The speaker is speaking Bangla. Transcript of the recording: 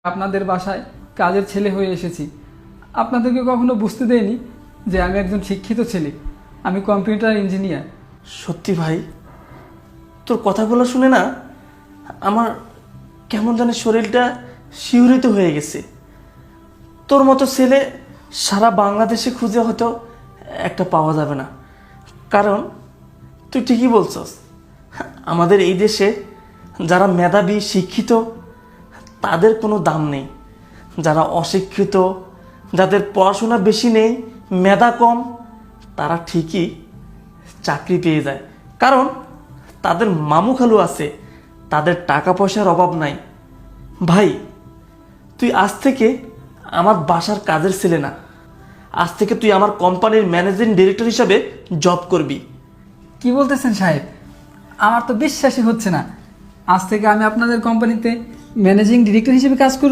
আপনাদের বাসায় কাজের ছেলে হয়ে এসেছি। আপনাদেরকে কখনো বুঝতে দেয়নি যে আমি একজন শিক্ষিত ছেলে, আমি কম্পিউটার ইঞ্জিনিয়ার। সত্যি ভাই, তোর কথাগুলো শুনে না আমার কেমন জানি শরীরটা শিহরিত হয়ে গেছে। তোর মতো ছেলে সারা বাংলাদেশে খুঁজে হয়তো একটা পাওয়া যাবে না। কারণ তুই ঠিকই বলছস, আমাদের এই দেশে যারা মেধাবী শিক্ষিত তাদের কোনো দাম নেই। যারা অশিক্ষিত, যাদের পড়াশোনা বেশি নেই, মেধা কম, তারা ঠিকই চাকরি পেয়ে যায়। কারণ তাদের মামু খালু আছে, তাদের টাকা পয়সার অভাব নাই। ভাই, তুই আজ থেকে আমার বাসার কাজের ছেলে না, আজ থেকে তুই আমার কোম্পানির ম্যানেজিং ডিরেক্টর হিসাবে জব করবি। কি বলতেছেন সাহেব? আমার তো বিশ্বাসই হচ্ছে না। আজ থেকে আমি আপনাদের কোম্পানিতে ম্যানেজিং ডিরেক্টর হিসেবে কাজ করব।